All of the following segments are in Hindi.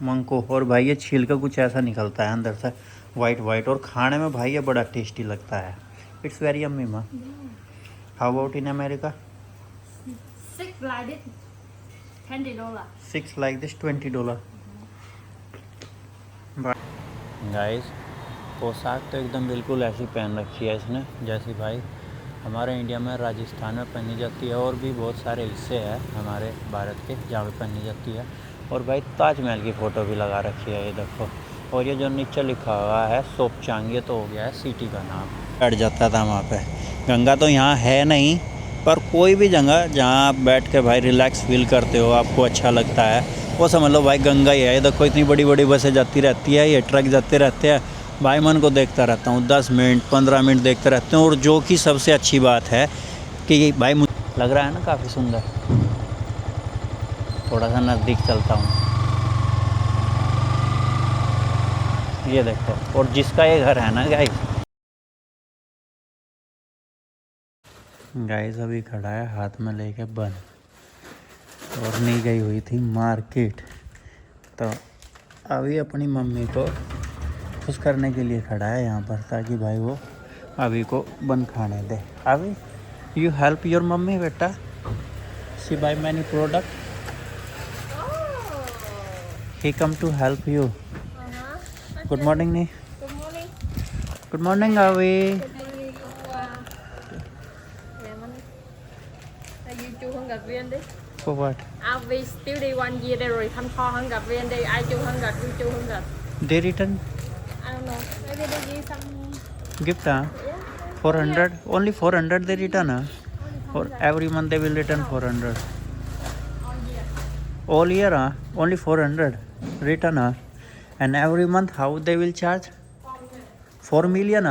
मंको। और भाई ये छिलका कुछ ऐसा निकलता है अंदर से, वाइट वाइट, और खाने में भाई ये बड़ा टेस्टी लगता है। इट्स वेरी यम्मी माँ। How about in America? Six like this, $20. 6 like this, $20। Guys पोशाक तो एकदम बिल्कुल ऐसी पहन रखी है इसने जैसी भाई हमारे इंडिया में राजस्थान में पहनी जाती है, और भी बहुत सारे हिस्से हैं हमारे भारत के जहाँ पे पहनी जाती है। और भाई ताजमहल की फ़ोटो भी लगा रखी है, ये देखो। और ये जो नीचे लिखा हुआ है सोपचांग, ये तो हो गया है सिटी का नाम। बैठ जाता था वहाँ पे। गंगा तो यहाँ है नहीं, पर कोई भी जगह जहाँ आप बैठ के भाई रिलैक्स फील करते हो, आपको अच्छा लगता है, वो समझ लो भाई गंगा ही है। ये देखो इतनी बड़ी बड़ी बसें जाती रहती है, ये ट्रक जाते रहते हैं भाई, मन को देखता रहता हूँ। 10 मिनट 15 मिनट देखते रहते हैं। और जो कि सबसे अच्छी बात है कि भाई मुझे लग रहा है ना काफ़ी सुंदर। थोड़ा सा नज़दीक चलता हूँ, ये देखो। और जिसका ये घर है ना गाइस अभी खड़ा है हाथ में लेके बन, और नहीं गई हुई थी मार्केट, तो अभी अपनी मम्मी को खुश करने के लिए खड़ा है यहाँ पर, ताकि भाई वो अभी को बन खाने दे। अभी यू हेल्प योर मम्मी बेटा, she buy many product, he come to help you. Good morning नी। Good morning. गुड मॉर्निंग अभी। Good morning. Dạ mình ai vui chu hơn gặp viên đi. For what? We still đi one year đây rồi thăm kho hơn gặp viên đi. Ai chu hơn gặp, vui chu hơn gặp. They return I don't know. Maybe they give some. Gift Yeah. 400, only 400 they return Only और 100. Every month they will return 400 All year. all year only 400 return and every month how they will charge 4 million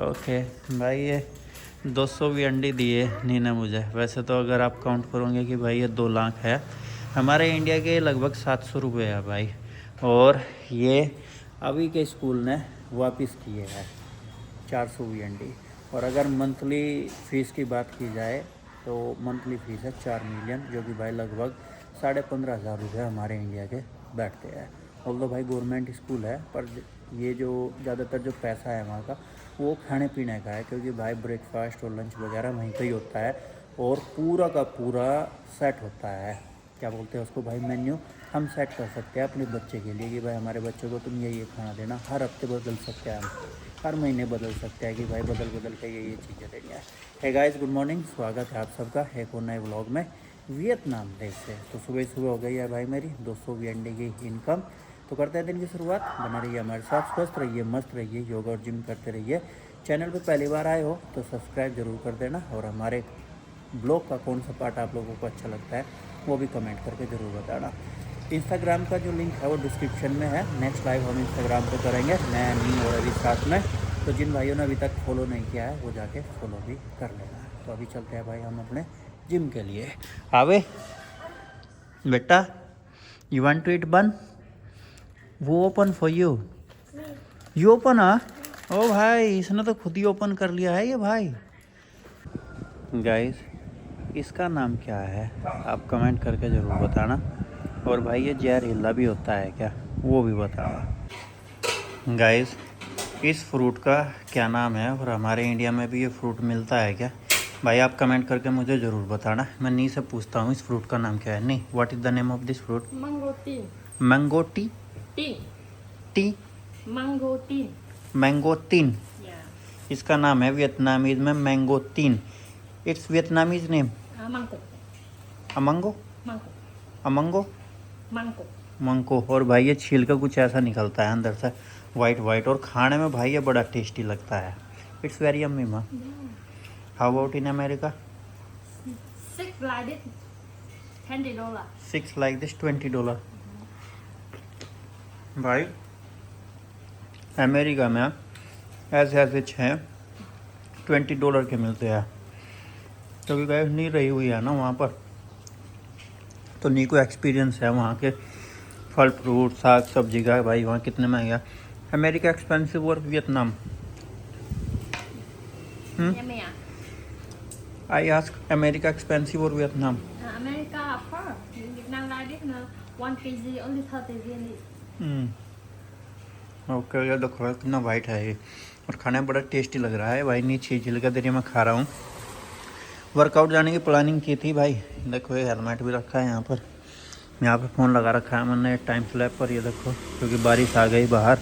okay भाई ये 200 भी अंडी दिए नहीं ना मुझे। वैसे तो अगर आप काउंट करोगे कि भाई ये 2 लाख है, हमारे इंडिया के लगभग 700 रुपये है भाई। और ये अभी के स्कूल ने वापस किए हैं 400 भी अंडी। और अगर मंथली फ़ीस की बात की जाए तो मंथली फ़ीस है 4 मिलियन, जो कि भाई लगभग 15,500 रुपये हमारे इंडिया के बैठते हैं। और तो भाई गवर्नमेंट स्कूल है, पर ये जो ज़्यादातर जो पैसा है वहाँ का वो खाने पीने का है, क्योंकि भाई ब्रेकफास्ट और लंच वगैरह वहीं पे ही होता है। और पूरा का पूरा सेट होता है, क्या बोलते हैं उसको भाई, मेन्यू हम सेट कर सकते हैं अपने बच्चे के लिए कि भाई हमारे बच्चे को तुम ये खाना देना। हर हफ्ते बदल सकते हैं हम, हर महीने बदल सकते हैं कि भाई बदल बदल के ये चीज़ें देनी है। हे गाइस गुड मॉर्निंग, स्वागत है आप सबका एक और नए व्लॉग में वियतनाम देश से। तो सुबह सुबह हो गई है भाई मेरी 200 अंडे की इनकम। तो करते हैं दिन की शुरुआत। बना रहिए हमारे साथ, स्वस्थ रहिए, मस्त रहिए, योगा और जिम करते रहिए। चैनल पे पहली बार आए हो तो सब्सक्राइब जरूर कर देना, और हमारे ब्लॉग का कौन सा पार्ट आप लोगों को अच्छा लगता है वो भी कमेंट करके ज़रूर बताना। इंस्टाग्राम का जो लिंक है वो डिस्क्रिप्शन में है। नेक्स्ट लाइव हम इंस्टाग्राम पे करेंगे, मैं नहीं और अभी साथ में। तो जिन भाइयों ने अभी तक फॉलो नहीं किया है वो जाके फॉलो भी कर लेना। तो अभी चलते हैं भाई हम अपने जिम के लिए। आवे बेटा, you want to eat bun? वो open for you. You open ओ भाई इसने तो खुद ही ओपन कर लिया है ये भाई। गाइस इसका नाम क्या है आप कमेंट करके ज़रूर बताना। और भाई ये जहरीला भी होता है क्या, वो भी बताना। गाइस इस फ्रूट का क्या नाम है, और हमारे इंडिया में भी ये फ्रूट मिलता है क्या भाई, आप कमेंट करके मुझे ज़रूर बताना। मैं नी से पूछता हूँ इस फ्रूट का नाम क्या है। नी, what is the name of this fruit? Mangosteen. Mango T Teen. T Mangosteen. मैंगोतीन Yeah. इसका नाम है वियतनामीज में, मैंगोतीन। It's Vietnamese name Mangko. अमंगो Mangko. अमंगो Mangko. मंको। और भाई ये छिलका कुछ ऐसा निकलता है अंदर से, वाइट वाइट, और खाने में भाई ये बड़ा टेस्टी लगता है। इट्स वेरी यम्मी माँ। How about in America? Six like this, $20. 6 like this, $20। भाई अमेरिका में ऐसे ऐसे 6 $20 के मिलते हैं, क्योंकि गैस नहीं रही हुई है ना वहाँ पर, तो नहीं को एक्सपीरियंस है वहाँ के फल फ्रूट साग सब्जी का। भाई वहाँ कितने महंगा है। अमेरिका एक्सपेंसिव और Vietnam? Yeah, me. I ask America expensive और Vietnam? America, of course. Việt Nam like this, no. 1 kg only 30 Vietnamese. Okay, ये देखो कितना वाइट है ये, और खाने में बड़ा टेस्टी लग रहा है भाई। नीचे छिलका दे रही मैं खा रहा हूँ। वर्कआउट जाने की प्लानिंग की थी भाई। देखो ये हेलमेट भी रखा है यहाँ पे फ़ोन लगा रखा है मैंने टाइम स्लैब पर। ये देखो क्योंकि बारिश आ गई बाहर,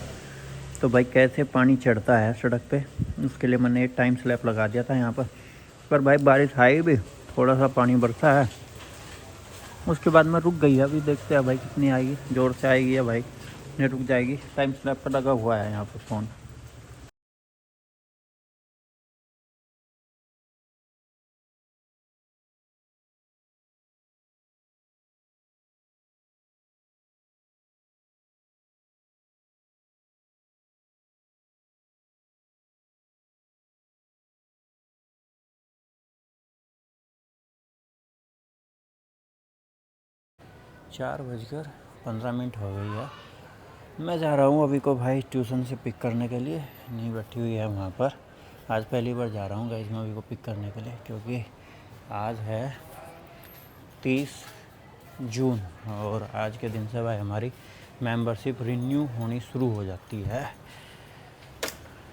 तो भाई कैसे पानी चढ़ता है सड़क पे, उसके लिए मैंने एक टाइम स्लैब लगा दिया था यहाँ पर भाई बारिश आई भी, थोड़ा सा पानी बरसा है, उसके बाद में रुक गई है। अभी देखते हैं भाई कितनी आएगी, ज़ोर से आएगी या भाई नहीं रुक जाएगी। टाइम स्लैब पर लगा हुआ है यहाँ पर फ़ोन। 4:15 हो गई है। मैं जा रहा हूँ अभी को भाई ट्यूशन से पिक करने के लिए। नहीं बैठी हुई है वहाँ पर। आज पहली बार जा रहा हूँ गाइस मैं अभी को पिक करने के लिए, क्योंकि आज है 30 जून और आज के दिन से भाई हमारी मेंबरशिप रिन्यू होनी शुरू हो जाती है।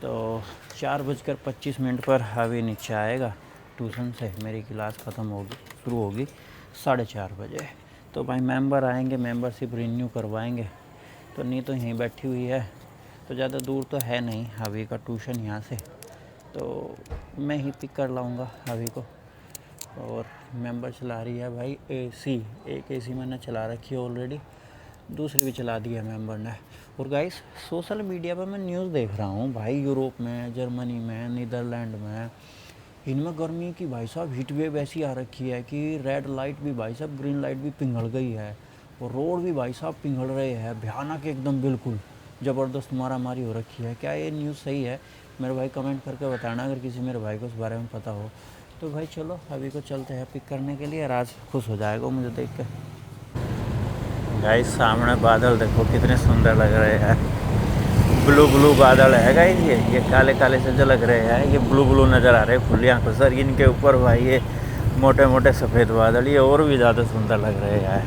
तो 4:25 पर अभी नीचे आएगा ट्यूशन से, मेरी क्लास ख़त्म होगी, शुरू होगी 4:30 बजे। तो भाई मेंबर आएंगे, मेंबरशिप रिन्यू करवाएंगे। तो नहीं तो यहीं बैठी हुई है, तो ज़्यादा दूर तो है नहीं अभी का ट्यूशन यहाँ से, तो मैं ही पिक कर लाऊंगा अभी को। और मेंबर चला रही है भाई एसी, एक एसी मैंने चला रखी है ऑलरेडी, दूसरी भी चला दी है मेंबर ने। और गाइस सोशल मीडिया पर मैं न्यूज़ देख रहा हूँ भाई, यूरोप में, जर्मनी में, नीदरलैंड में, इनमें गर्मी की भाई साहब हीट वेव ऐसी आ रखी है कि रेड लाइट भी भाई साहब, ग्रीन लाइट भी पिघल गई है, और रोड भी भाई साहब पिघल रहे हैं, भयानक एकदम, बिल्कुल ज़बरदस्त मारामारी हो रखी है। क्या ये न्यूज़ सही है? मेरे भाई कमेंट करके बताना अगर किसी मेरे भाई को इस बारे में पता हो। तो भाई चलो अभी को चलते हैं पिक करने के लिए, राज खुश हो जाएगा मुझे देख के। गाइस सामने बादल देखो कितने सुंदर लग रहे हैं, ब्लू ब्लू बादल है गाइस। ये काले काले से जो लग रहे हैं, ये ब्लू ब्लू नज़र आ रहे हैं खुली आंखों सर। इनके ऊपर भाई ये मोटे मोटे सफ़ेद बादल, ये और भी ज़्यादा सुंदर लग रहे हैं।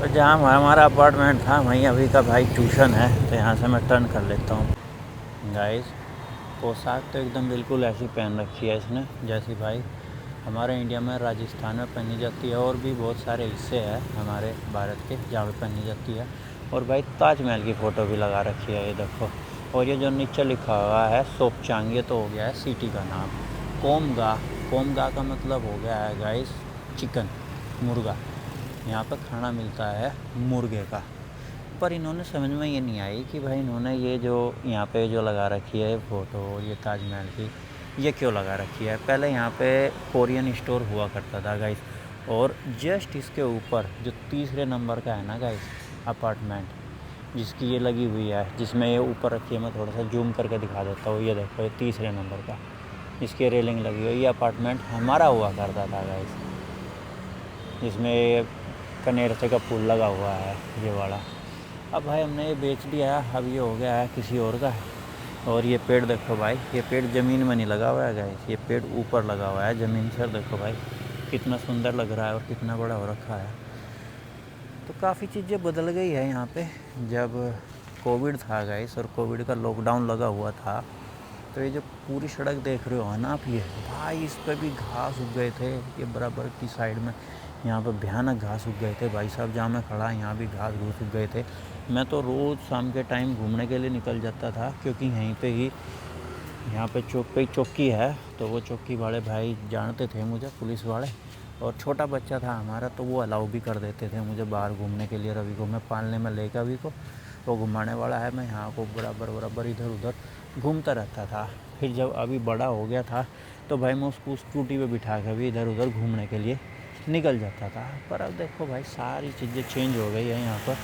तो जहाँ हमारा अपार्टमेंट था वहीं अभी का भाई ट्यूशन है, तो यहाँ से मैं टर्न कर लेता हूँ। गाइस पोशाक तो एकदम बिल्कुल ऐसी पहन रखी है इसने जैसी भाई हमारे इंडिया में, राजस्थान में पहनी जाती है, और भी बहुत सारे हिस्से हैं हमारे भारत के जहाँ पे पहनी जाती है। और भाई ताजमहल की फ़ोटो भी लगा रखी है ये देखो। और ये जो नीचे लिखा हुआ है सोपचांग, ये तो हो गया है सिटी का नाम। कोमगा का मतलब हो गया है गाइस चिकन, मुर्गा। यहाँ पर खाना मिलता है मुर्गे का। पर इन्होंने समझ में ये नहीं आई कि भाई इन्होंने ये जो यहाँ पे जो लगा रखी है फ़ोटो, ये ताजमहल की, ये क्यों लगा रखी है। पहले यहाँ पे कोरियन स्टोर हुआ करता था गाइस, और जस्ट इसके ऊपर जो तीसरे नंबर का है ना गाइस अपार्टमेंट, जिसकी ये लगी हुई है, जिसमें ये ऊपर रखी है, मैं थोड़ा सा जूम करके दिखा देता हूँ। ये देखो ये तीसरे नंबर का, इसकी रेलिंग लगी हुई है, ये अपार्टमेंट हमारा हुआ करता था गाइस, जिसमें कनेरसे का फूल लगा हुआ है ये वाला। अब भाई हमने ये बेच दिया है, अब ये हो गया है किसी और का। और ये पेड़ देखो भाई, ये पेड़ ज़मीन में नहीं लगा हुआ है गाइस, ये पेड़ ऊपर लगा हुआ है ज़मीन से। देखो भाई कितना सुंदर लग रहा है और कितना बड़ा हो रखा है। तो काफ़ी चीज़ें बदल गई है यहाँ पे। जब कोविड था गाइस और कोविड का लॉकडाउन लगा हुआ था, तो ये जो पूरी सड़क देख रहे हो ना आप, ये भाई इस पर भी घास उग गए थे। ये बराबर की साइड में यहाँ पर भयानक घास उग गए थे भाई साहब, जहाँ मैं खड़ा यहाँ भी घास घूस उग गए थे। मैं तो रोज़ शाम के टाइम घूमने के लिए निकल जाता था, क्योंकि यहीं पे ही, यहाँ पे चौक पे चौकी है, तो वो चौकी वाले भाई जानते थे मुझे, पुलिस वाले। और छोटा बच्चा था हमारा, तो वो अलाउ भी कर देते थे मुझे बाहर घूमने के लिए। रवि को मैं पालने में लेकर, अभी को वो घुमाने वाला है, मैं यहाँ को बराबर इधर उधर घूमता रहता था। फिर जब अभी बड़ा हो गया था, तो भाई मैं उसको स्कूटी पे बिठा कर भी इधर उधर घूमने के लिए निकल जाता था। पर अब देखो भाई सारी चीज़ें चेंज हो गई है यहाँ पर।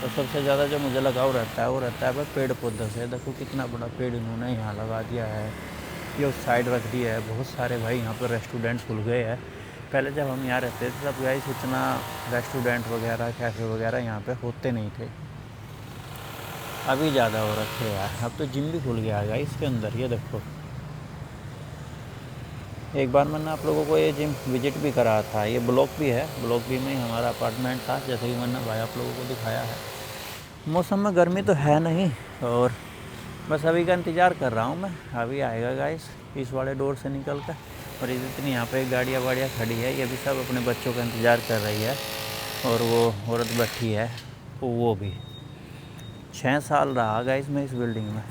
तो सबसे ज़्यादा जो मुझे लगाव रहता है वो रहता है भाई पेड़ पौधे से। देखो कितना बड़ा पेड़ इन्होंने यहाँ लगा दिया है, ये उस साइड रख दिया है। बहुत सारे भाई यहाँ पर रेस्टोरेंट खुल गए हैं। पहले जब हम यहाँ रहते थे तब गाइस इतना रेस्टोरेंट वगैरह, कैफ़े वगैरह यहाँ पे होते नहीं थे, अभी ज़्यादा हो रखे हैं। अब तो जिम भी खुल गया है गाइस इसके अंदर, ये देखो। एक बार मैंने आप लोगों को ये जिम विजिट भी करा था। ये ब्लॉक भी है, ब्लॉक भी में ही हमारा अपार्टमेंट था, जैसे कि मैंने भाई आप लोगों को दिखाया है। मौसम में गर्मी तो है नहीं, और बस अभी का इंतज़ार कर रहा हूँ मैं, अभी आएगा गाइस इस वाले डोर से निकल कर। और इतनी यहाँ पे गाड़ियाँ वाड़ियाँ खड़ी है, ये भी सब अपने बच्चों का इंतज़ार कर रही है। और वो औरत बैठी है, वो भी 6 साल रहा गाइस मैं इस बिल्डिंग में,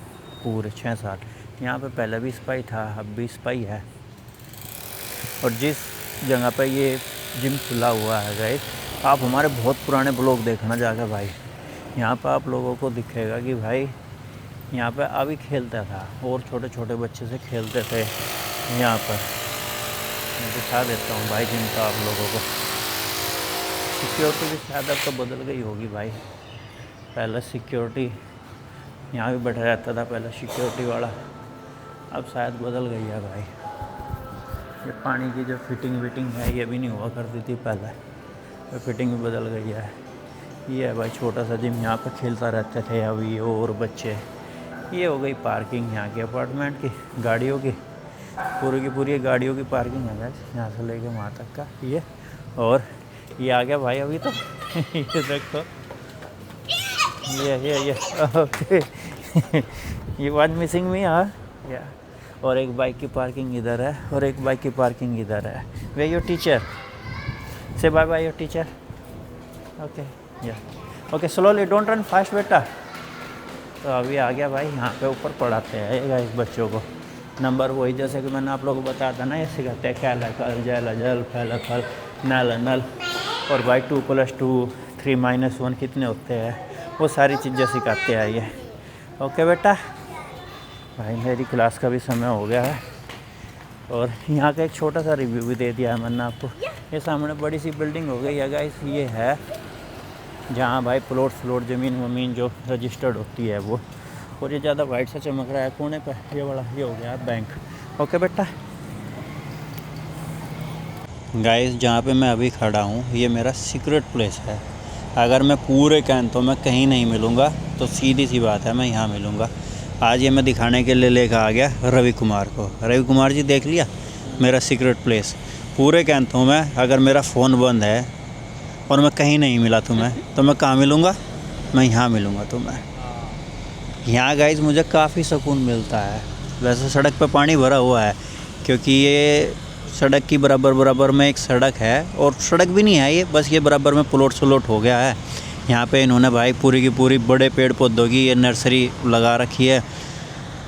पूरे 6 साल। यहाँ पे पहले भी स्पाई था, अब भी स्पाई है। और जिस जगह पे ये जिम खुला हुआ है गाइस, आप हमारे बहुत पुराने ब्लॉग देखना जाकर भाई, यहाँ पे आप लोगों को दिखेगा कि भाई यहाँ पे अभी खेलता था और छोटे छोटे बच्चे से खेलते थे यहाँ पर। मैं दिखा देता हूँ भाई जिम का आप लोगों को। सिक्योरिटी भी शायद अब तो बदल गई होगी भाई, पहले सिक्योरिटी यहाँ भी बैठा रहता था पहले सिक्योरिटी वाला, अब शायद बदल गई है भाई। ये पानी की जो फिटिंग विटिंग है ये भी नहीं हुआ करती थी पहले, तो फिटिंग भी बदल गई है। ये है भाई छोटा सा जिम, यहाँ पर खेलता रहते थे अभी और बच्चे। ये हो गई पार्किंग यहाँ की अपार्टमेंट की, गाड़ियों की, पूरी की पूरी गाड़ियों की पार्किंग है गाइस, यहाँ से लेके वहाँ तक का ये। और ये आ गया भाई अभी तो ये देखो, ये ओके ये वाज मिसिंग मी हाँ या। और एक बाइक की पार्किंग इधर है, और एक बाइक की पार्किंग इधर है। वे योर टीचर से bye bye your teacher. Okay या okay, slowly don't run fast बेटा। तो अभी आ गया भाई, यहाँ पे ऊपर पढ़ाते हैं इस बच्चों को नंबर, वही जैसे कि मैंने आप लोगों को बताया था ना, ये सिखाते हैं कैल कल जल जल फैल फल नल नल। और भाई 2+2 3-1 कितने होते हैं, वो सारी चीज़ें सिखाते हैं ये। ओके बेटा, भाई मेरी क्लास का भी समय हो गया है। और यहाँ का एक छोटा सा रिव्यू भी दे दिया है मैंने आपको। ये सामने बड़ी सी बिल्डिंग हो गई है गाइस, ये है जहाँ भाई प्लॉट ज़मीन वमीन जो रजिस्टर्ड होती है वो। और ये ज़्यादा वाइट सा चमक रहा है कोने पर, ये बड़ा ये हो गया बैंक। ओके बेटा। गाइस जहाँ पे मैं अभी खड़ा हूँ ये मेरा सीक्रेट प्लेस है। अगर मैं पूरे कैंटों में कहीं नहीं मिलूँगा तो सीधी सी बात है मैं यहाँ मिलूँगा। आज ये मैं दिखाने के लिए लेकर आ गया रवि कुमार को। रवि कुमार जी देख लिया मेरा सीक्रेट प्लेस। पूरे कैंटों में अगर मेरा फ़ोन बंद है और मैं कहीं नहीं मिला तुम्हें, तो मैं कहाँ मिलूँगा? मैं यहाँ मिलूँगा तुम्हें। यहाँ गाइस मुझे काफ़ी सुकून मिलता है। वैसे सड़क पे पानी भरा हुआ है, क्योंकि ये सड़क की बराबर में एक सड़क है, और सड़क भी नहीं है ये, बस ये बराबर में प्लॉट हो गया है। यहाँ पे इन्होंने भाई पूरी की पूरी बड़े पेड़ पौधों की ये नर्सरी लगा रखी है,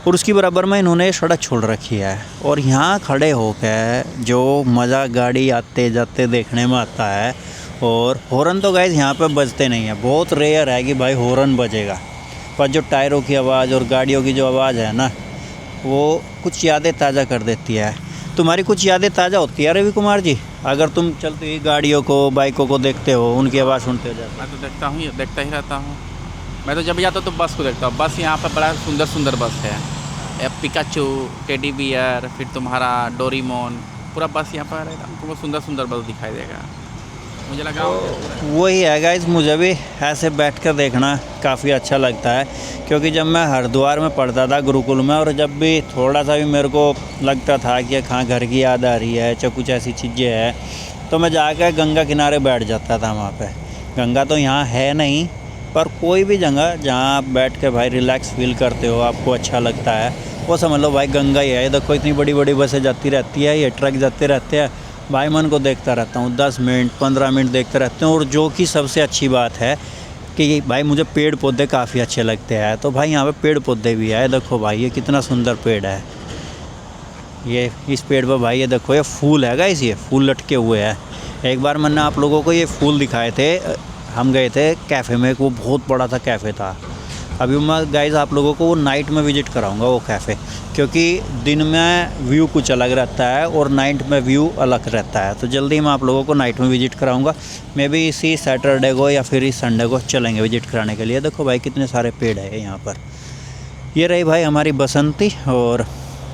और उसकी बराबर में इन्होंने ये सड़क छोड़ रखी है। और यहाँ खड़े होकर जो मज़ा गाड़ी आते जाते देखने में आता है। और हॉर्न तो गाइस यहाँ पे बजते नहीं है, बहुत रेयर है कि भाई हॉर्न बजेगा, पर जो टायरों की आवाज़ और गाड़ियों की जो आवाज़ है ना, वो कुछ यादें ताज़ा कर देती है। तुम्हारी कुछ यादें ताज़ा होती है रवि कुमार जी अगर तुम चलती हुई गाड़ियों को बाइकों को देखते हो, उनकी आवाज़ सुनते हो जाते? मैं तो देखता हूँ, देखता ही रहता हूँ। मैं तो जब भी जाता हूँ तो बस को देखता हूँ। बस यहाँ पर बड़ा सुंदर बस है, पिकाचू, टेडी बियर, फिर तुम्हारा डोरीमोन, पूरा बस यहाँ पर रहेगा। तुमको सुंदर बस दिखाई देगा। मुझे लगा वही है गाइस, मुझे भी ऐसे बैठकर देखना काफ़ी अच्छा लगता है। क्योंकि जब मैं हरिद्वार में पढ़ता था गुरुकुल में, और जब भी थोड़ा सा भी मेरे को लगता था कि हाँ घर की याद आ रही है चाहे कुछ ऐसी चीज़ें हैं, तो मैं जाकर गंगा किनारे बैठ जाता था वहाँ पे। गंगा तो यहाँ है नहीं, पर कोई भी जगह जहाँ आप बैठ के भाई रिलैक्स फील करते हो, आपको अच्छा लगता है, वो समझ लो भाई गंगा ही है। ये देखो इतनी बड़ी बसें जाती रहती है, ये ट्रक जाते रहते हैं भाई, मन को देखता रहता हूँ। 10 मिनट 15 मिनट देखते रहते हैं। और जो कि सबसे अच्छी बात है कि भाई मुझे पेड़ पौधे काफ़ी अच्छे लगते हैं, तो भाई यहाँ पे पेड़ पौधे भी है। देखो भाई ये कितना सुंदर पेड़ है, ये इस पेड़ पर भाई ये देखो ये फूल है गाइस, ये फूल लटके हुए हैं। एक बार मैंने आप लोगों को ये फूल दिखाए थे, हम गए थे कैफ़े में, वो बहुत बड़ा सा कैफ़े था। अभी मैं गाइस आप लोगों को वो नाइट में विज़िट कराऊंगा वो कैफ़े, क्योंकि दिन में व्यू कुछ अलग रहता है और नाइट में व्यू अलग रहता है। तो जल्दी मैं आप लोगों को नाइट में विज़िट कराऊंगा। मे भी इसी सैटरडे को या फिर इस संडे को चलेंगे विज़िट कराने के लिए। देखो भाई कितने सारे पेड़ है यहाँ पर। ये रही भाई हमारी बसंती, और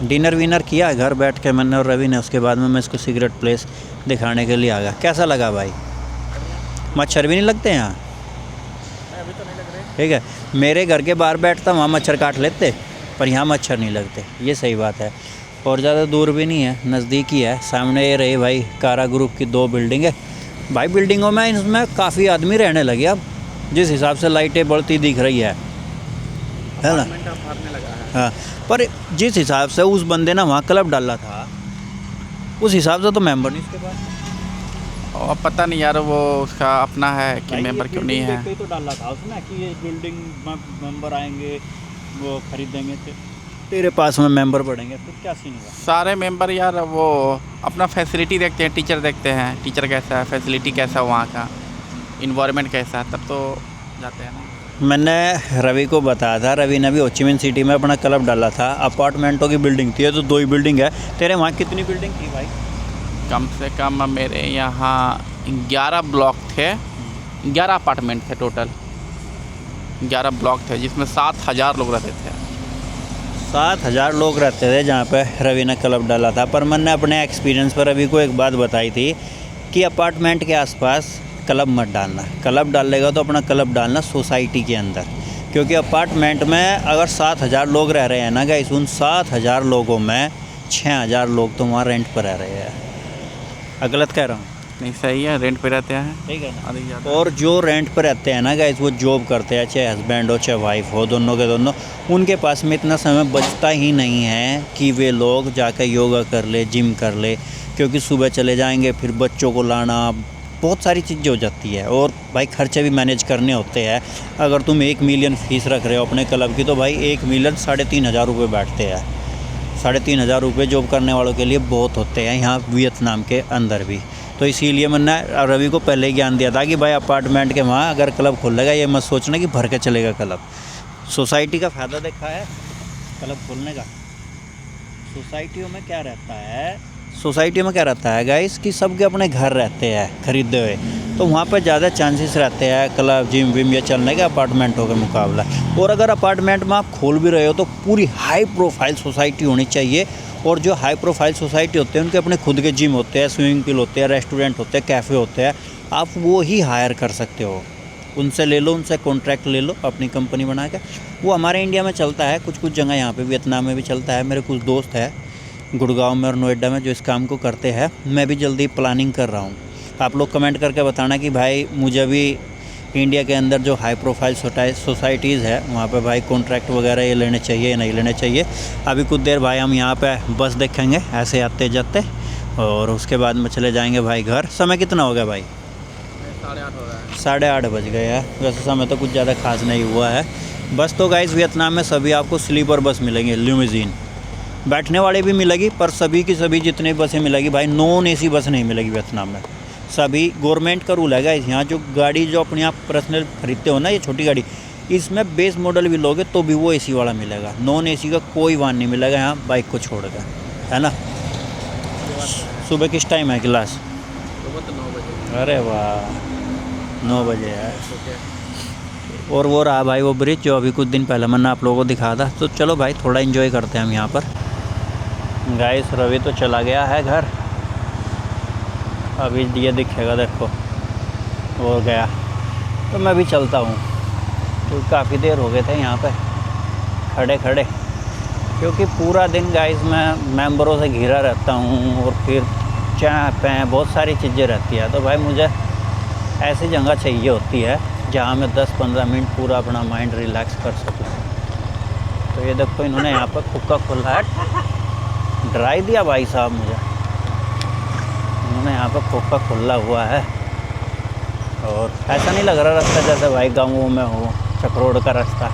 डिनर विनर किया घर बैठ के मैंने और रवि ने। उसके बाद में मैं इसको सीक्रेट प्लेस दिखाने के लिए आ गया। कैसा लगा भाई? मच्छर भी नहीं लगते यहाँ? अभी तो नहीं लग रहे। ठीक है, मेरे घर के बाहर बैठता वहाँ मच्छर काट लेते, पर यहाँ मच्छर नहीं लगते, ये सही बात है। और ज़्यादा दूर भी नहीं है, नज़दीक ही है। सामने ये रही भाई कारा ग्रुप की 2 बिल्डिंग है भाई। बिल्डिंगों में इसमें काफ़ी आदमी रहने लगे अब, जिस हिसाब से लाइटें बढ़ती दिख रही है ना। हाँ, पर जिस हिसाब से उस बंदे ने वहाँ क्लब डाला था, उस हिसाब से तो मेंबर नहीं उसके पास। और अब पता नहीं यार वो उसका अपना है कि मेंबर क्यों नहीं है। तो डाला था उसने कि ये बिल्डिंग मेंबर आएंगे वो खरीदेंगे, तेरे पास में मेंबर बढ़ेंगे, फिर क्या सीन हुआ? सारे मेंबर यार वो अपना फैसिलिटी देखते हैं, टीचर देखते हैं, टीचर कैसा है, फैसिलिटी कैसा है, वहाँ का इन्वायरमेंट कैसा है, तब तो जाते हैं ना। मैंने रवि को बताया था, रवि ने भी हो ची मिन सिटी में अपना क्लब डाला था। अपार्टमेंटों की बिल्डिंग थी, तो 2 ही बिल्डिंग है। तेरे वहाँ कितनी बिल्डिंग थी भाई? कम से कम मेरे यहाँ 11 ब्लॉक थे, 11 अपार्टमेंट थे टोटल, 11 ब्लॉक थे जिसमें 7,000 लोग रहते थे। 7,000 लोग रहते थे जहाँ पे रवि ने क्लब डाला था। पर मैंने अपने एक्सपीरियंस पर रवि को एक बात बताई थी कि अपार्टमेंट के आसपास क्लब मत डालना। क्लब डालेगा तो अपना क्लब डालना सोसाइटी के अंदर, क्योंकि अपार्टमेंट में अगर 7,000 लोग रह रहे हैं ना गाइस, उन 7,000 लोगों में 6,000 लोग तो वहाँ रेंट पर रह रहे हैं। गलत कह रहा हूँ? नहीं सही है, रेंट पे रहते हैं, ठीक है ना। अधिक ज़्यादा। और जो रेंट पर रहते हैं ना गाइस, वो जॉब करते हैं, चाहे हस्बैंड हो चाहे वाइफ हो, दोनों के दोनों, उनके पास में इतना समय बचता ही नहीं है कि वे लोग जाकर योगा कर ले, जिम कर ले, क्योंकि सुबह चले जाएंगे, फिर बच्चों को लाना, बहुत सारी चीज़ें हो जाती है। और भाई खर्चे भी मैनेज करने होते हैं। अगर तुम 1 मिलियन फ़ीस रख रहे हो अपने क्लब की, तो भाई 1 मिलियन 3,500 रुपये बैठते हैं। 3,500 रुपये जॉब करने वालों के लिए बहुत होते हैं यहाँ वियतनाम के अंदर भी। तो इसीलिए मैंने रवि को पहले ही ज्ञान दिया था कि भाई अपार्टमेंट के वहाँ अगर क्लब खोलेगा, ये मत सोचना कि भर के चलेगा क्लब। सोसाइटी का फ़ायदा देखा है क्लब खोलने का। सोसाइटियों में क्या रहता है गाइस कि सबके अपने घर रहते हैं खरीदे हुए, तो वहाँ पर ज़्यादा चांसेस रहते हैं क्लब जिम विम या चलने के अपार्टमेंटों के मुकाबला। और अगर अपार्टमेंट में आप खोल भी रहे हो तो पूरी हाई प्रोफाइल सोसाइटी होनी चाहिए। और जो हाई प्रोफाइल सोसाइटी होते हैं उनके अपने खुद के जिम होते हैं, स्विमिंग पूल होते हैं, रेस्टोरेंट होते हैं, कैफ़े होते हैं। आप वो ही हायर कर सकते हो, उनसे ले लो, उनसे कॉन्ट्रैक्ट ले लो अपनी कंपनी बना के। वो हमारे इंडिया में चलता है कुछ जगह, यहाँ पे वियतनाम में भी चलता है। मेरे कुछ दोस्त हैं गुड़गांव में और नोएडा में जो इस काम को करते हैं। मैं भी जल्दी प्लानिंग कर रहा हूँ। आप लोग कमेंट करके बताना कि भाई मुझे भी इंडिया के अंदर जो हाई प्रोफाइल सोसाइटीज़ है वहाँ पे भाई कॉन्ट्रैक्ट वगैरह ये लेने चाहिए या नहीं लेने चाहिए। अभी कुछ देर भाई हम यहाँ पे बस देखेंगे ऐसे आते जाते, और उसके बाद में चले जाएंगे भाई घर। समय कितना हो गया भाई? 8:30 हो रहा है। 8:30 बज गए हैं। वैसे समय तो कुछ ज़्यादा खास नहीं हुआ है। बस तो गाइस वियतनाम में सभी आपको स्लीपर बस मिलेंगे, लिमोजीन, बैठने वाले भी मिलेगी, पर सभी की सभी जितनी बसें मिलेगी भाई, नॉन AC बस नहीं मिलेगी वियतनाम में। सभी गवर्नमेंट का रूल है गाइस। यहाँ जो गाड़ी जो अपने आप पर्सनल खरीदते हो ना, ये छोटी गाड़ी, इसमें बेस मॉडल भी लोगे तो भी वो AC वाला मिलेगा, नॉन AC का कोई वाहन नहीं मिलेगा यहाँ बाइक को छोड़कर, है ना। सुबह किस टाइम है क्लास? सुबह तो 9 बजे। अरे वाह, 9 बजे है। और वो रहा भाई वो ब्रिज जो अभी कुछ दिन पहले मैंने आप लोगों को दिखाया था। तो चलो भाई थोड़ा इन्जॉय करते हैं हम यहाँ पर। गाइस रवि तो चला गया है घर, अभी ये दिखेगा देखो वो गया। तो मैं भी चलता हूँ, तो काफ़ी देर हो गए थे यहाँ पे खड़े खड़े, क्योंकि पूरा दिन गाइस मैं मेंबरों से घिरा रहता हूँ, और फिर चाय पे बहुत सारी चीज़ें रहती है। तो भाई मुझे ऐसी जगह चाहिए होती है जहाँ मैं 10-15 मिनट पूरा अपना माइंड रिलैक्स कर सकूँ। तो ये देखो इन्होंने यहाँ पर हुक्का खोला है, ड्राई दिया भाई साहब मुझे। इन्होंने यहाँ पर हुक्का खुला हुआ है, और ऐसा नहीं लग रहा रास्ता जैसे भाई गाँवों में हो, चक्रोड का रास्ता।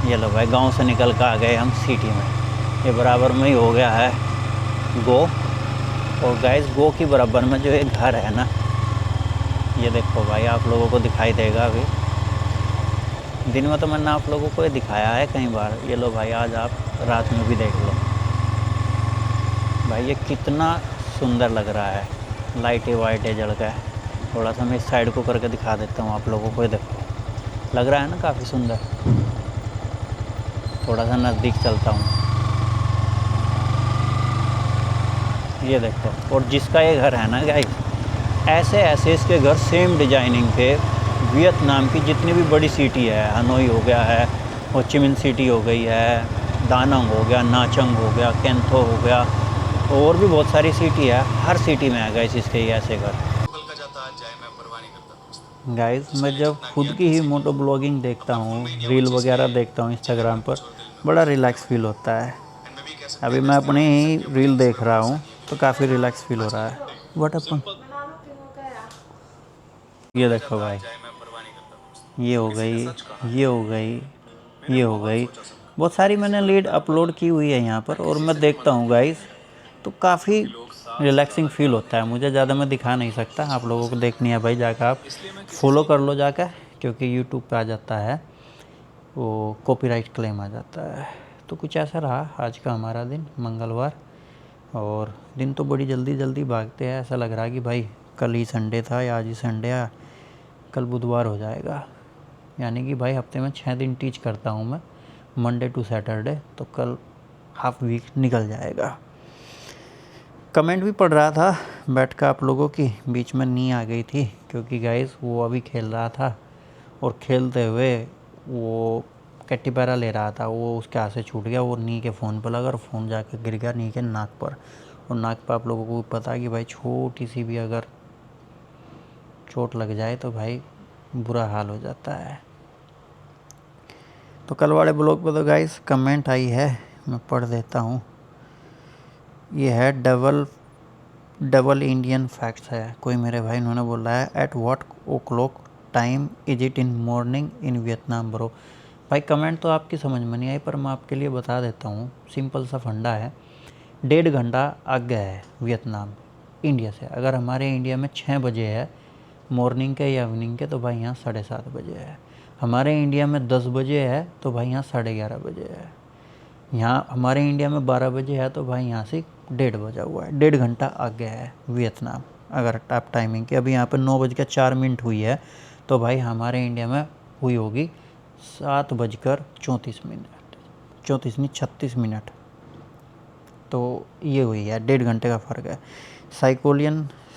ये लो भाई गांव से निकल कर आ गए हम सिटी में। ये बराबर में ही हो गया है गो। और गाइस गो की बराबर में जो एक घर है ना, ये देखो भाई आप लोगों को दिखाई देगा। अभी दिन में तो मैंने आप लोगों को ये दिखाया है कई बार। ये लो भाई आज आप रात में भी देख लो भाई, ये कितना सुंदर लग रहा है, लाइटें वाइटें जल गए। थोड़ा सा मैं इस साइड को करके दिखा देता हूँ आप लोगों को। ये देखो लग रहा है ना काफ़ी सुंदर। थोड़ा सा नज़दीक चलता हूँ, ये देखो। और जिसका ये घर है ना गाइस, ऐसे ऐसे इसके घर सेम डिजाइनिंग के वियतनाम की जितनी भी बड़ी सिटी है, हनोई हो गया है, हो ची मिन सिटी हो गई है, दानंग हो गया, नाचंग हो गया, कैंथो हो गया, और भी बहुत सारी सिटी है। हर सिटी में है गाइस इसके ये ऐसे घर। गाइस मैं जब खुद की ही मोटो ब्लॉगिंग देखता हूँ, रील वगैरह देखता हूँ इंस्टाग्राम पर, बड़ा रिलैक्स फील होता है। अभी मैं अपनी ही रील देख रहा हूँ तो काफ़ी रिलैक्स फील हो रहा है। व्हाट अपन, ये देखो भाई, ये हो गई, ये हो गई, ये हो गई। बहुत सारी मैंने लीड अपलोड की हुई है यहाँ पर, और मैं देखता हूँ गाइस तो काफ़ी रिलैक्सिंग फील होता है मुझे। ज़्यादा मैं दिखा नहीं सकता, आप लोगों को देखनी है भाई, जाकर आप फॉलो कर लो जाकर, क्योंकि यूट्यूब पे आ जाता है वो कॉपीराइट क्लेम आ जाता है। तो कुछ ऐसा रहा आज का हमारा दिन, मंगलवार, और दिन तो बड़ी जल्दी जल्दी भागते हैं। ऐसा लग रहा है कि भाई कल ही संडे था या आज ही संडे है, कल बुधवार हो जाएगा। यानी कि भाई हफ्ते में 6 दिन टीच करता हूँ मैं, मंडे टू सैटरडे, तो कल हाफ वीक निकल जाएगा। कमेंट भी पढ़ रहा था बैठ कर आप लोगों की, बीच में नी आ गई थी क्योंकि गाइस वो अभी खेल रहा था, और खेलते हुए वो कैटीपैरा ले रहा था, वो उसके हाथ से छूट गया, वो नी के फ़ोन पर लगा और फ़ोन जाकर गिर गया नी के नाक पर। और नाक पर आप लोगों को पता है कि भाई छोटी सी भी अगर चोट लग जाए तो भाई बुरा हाल हो जाता है। तो कल वाले ब्लॉग पर तो गाइस कमेंट आई है, मैं पढ़ देता हूँ। ये है डबल इंडियन फैक्ट्स है, कोई मेरे भाई इन्होंने बोला है, at what o'clock time is it in morning in Vietnam bro. भाई कमेंट तो आपकी समझ में नहीं आई, पर मैं आपके लिए बता देता हूँ, सिंपल सा फंडा है। 1.5 घंटा आगे है वियतनाम इंडिया से। अगर हमारे इंडिया में 6 बजे है मॉर्निंग के या इवनिंग के, तो भाई यहाँ 7:30 बजे है। हमारे इंडिया में 10 बजे है तो भाई यहाँ 11:30 बजे है। यहाँ हमारे इंडिया में 12 बजे है तो भाई यहाँ से 1:30 बजा हुआ है। 1.5 घंटा आगे है वियतनाम। अगर आप टाइमिंग की, अभी यहाँ पर 9:04 हुई है, तो भाई हमारे इंडिया में हुई होगी 7:34 मिनट, 34 नहीं 36 मिनट। तो ये हुई है, 1.5 घंटे का फ़र्क है।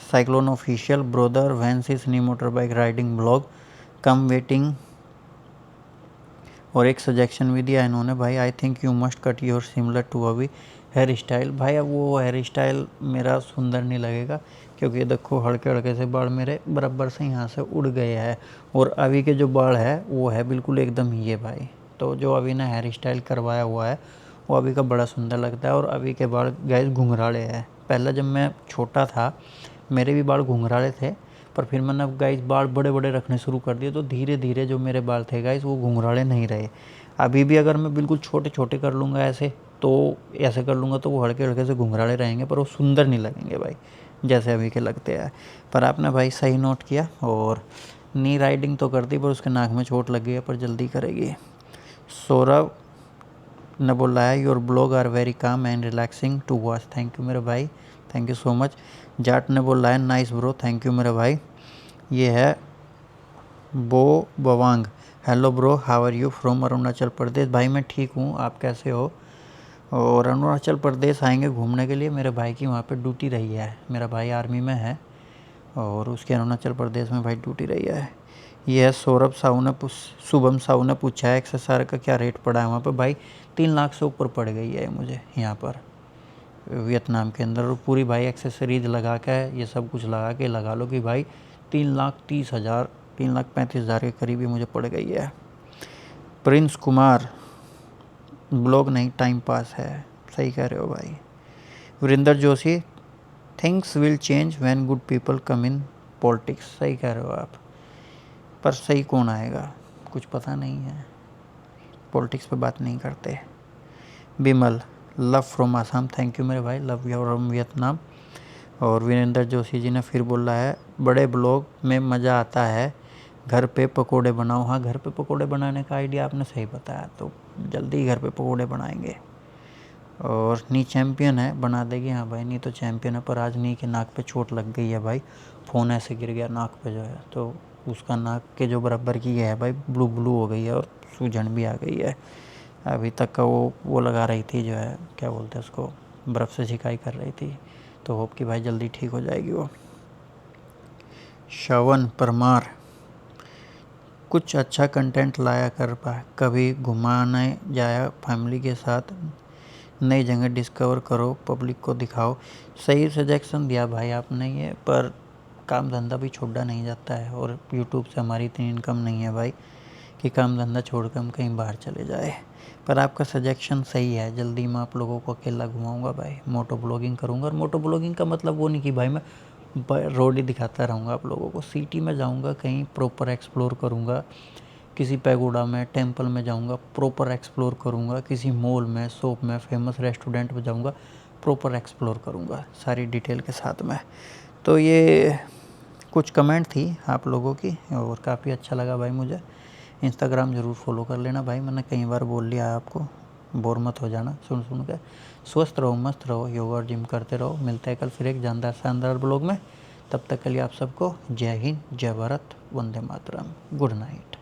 साइक्लोन ऑफिशियल ब्रोदर वेंसिस नी motor bike riding blog come waiting, और एक सजेशन भी दिया इन्होंने भाई, I think you must cut your similar to Abhi hair style. भाई अब वो हेयर स्टाइल मेरा सुंदर नहीं लगेगा, क्योंकि देखो हल्के हल्के से बाल मेरे बराबर से यहाँ से उड़ गए हैं, और अभी के जो बाल है वो है बिल्कुल एकदम ये भाई। तो जो अभी ने हेयर स्टाइल करवाया हुआ है वो अभी का बड़ा सुंदर लगता है। और अभी के बाल गैस घुंघराले हैं। पहले जब मैं छोटा था मेरे भी बाल घुंघराले थे, पर फिर मैंने अब गाइस बाल बड़े बड़े रखने शुरू कर दिए, तो धीरे धीरे जो मेरे बाल थे गाइस वो घुंघराले नहीं रहे। अभी भी अगर मैं बिल्कुल छोटे छोटे कर लूँगा ऐसे, तो ऐसे कर लूँगा तो वो हल्के हल्के से घुंघराले रहेंगे, पर वो सुंदर नहीं लगेंगे भाई जैसे अभी के लगते हैं। पर आपने भाई सही नोट किया, और नी राइडिंग तो कर दी, पर उसके नाक में चोट लग गई है, पर जल्दी करेगी। सौरभ ने बोला है your blog are very calm and relaxing to watch. Thank you मेरे भाई, thank you so much. Jat ने बोला है नाइस ब्रो, थैंक यू मेरे भाई। ये है Bo Bawang, hello bro how are you from Arunachal Pradesh. भाई मैं ठीक हूँ, आप कैसे हो। और अरुणाचल प्रदेश आएंगे घूमने के लिए, मेरे भाई की वहाँ पे ड्यूटी रही है। मेरा भाई आर्मी में है और उसके अरुणाचल प्रदेश में भाई ड्यूटी रही है। ये है सौरभ साहू ने शुभम साहू ने पूछा है एक्सेसर का क्या रेट पड़ा है वहाँ पे। भाई 3 लाख से ऊपर पड़ गई है मुझे यहाँ पर वियतनाम के अंदर। और पूरी भाई एक्सेसरीज लगा के, ये सब कुछ लगा के लगा लो कि भाई 3,30,000 3,35,000 के करीब ही मुझे पड़ गई है। प्रिंस कुमार ब्लॉग नहीं टाइम पास है, सही कह रहे हो भाई। Virendra Joshi things will change when good people come in politics, सही कह रहे हो आप, पर सही कौन आएगा कुछ पता नहीं है, पॉलिटिक्स पे बात नहीं करते। Bimal love from Assam, thank you मेरे भाई, लव यू फ्रॉम वियतनाम। और वीरेंद्र जोशी जी ने फिर बोला है बड़े ब्लॉग में मज़ा आता है, घर पे पकोड़े बनाओ। हाँ घर पे पकोड़े बनाने का आइडिया आपने सही बताया, तो जल्दी घर पे पकोड़े बनाएंगे। और नी चैम्पियन है, बना देगी। हाँ भाई नी तो चैम्पियन है, पर आज नी के नाक पे चोट लग गई है भाई, फ़ोन ऐसे गिर गया नाक पे जो है, तो उसका नाक के जो बराबर की है भाई ब्लू ब्लू हो गई है और सूजन भी आ गई है। अभी तक का वो लगा रही थी जो है, क्या बोलते हैं उसको, बर्फ़ से छिकाई कर रही थी, तो होप कि भाई जल्दी ठीक हो जाएगी वो। श्रवण परमार कुछ अच्छा कंटेंट लाया कर पा, कभी घुमाने जाया फैमिली के साथ, नई जगह डिस्कवर करो, पब्लिक को दिखाओ। सही सजेशन दिया भाई आपने ये, पर काम धंधा भी छोड़ा नहीं जाता है और यूट्यूब से हमारी इतनी इनकम नहीं है भाई कि काम धंधा छोड़ कर हम कहीं बाहर चले जाए। पर आपका सजेशन सही है, जल्दी मैं आप लोगों को अकेला घुमाऊंगा भाई, मोटो ब्लॉगिंग करूंगा। और मोटो ब्लॉगिंग का मतलब वो नहीं कि भाई मैं रोड ही दिखाता रहूँगा आप लोगों को, सिटी में जाऊँगा, कहीं प्रॉपर एक्सप्लोर करूँगा, किसी पैगोडा में, टेंपल में जाऊँगा, प्रॉपर एक्सप्लोर करूँगा, किसी मॉल में, शॉप में, फेमस रेस्टोरेंट में जाऊँगा, प्रॉपर एक्सप्लोर करूँगा सारी डिटेल के साथ में। तो ये कुछ कमेंट थी आप लोगों की और काफ़ी अच्छा लगा भाई मुझे। इंस्टाग्राम ज़रूर फॉलो कर लेना भाई, मैंने कई बार बोल लिया है आपको, बोर मत हो जाना सुन के। स्वस्थ रहो, मस्त रहो, योगा और जिम करते रहो। मिलते हैं कल फिर एक जानदार शानदार ब्लॉग में। तब तक के लिए आप सबको जय हिंद, जय भारत, वंदे मातरम, गुड नाइट।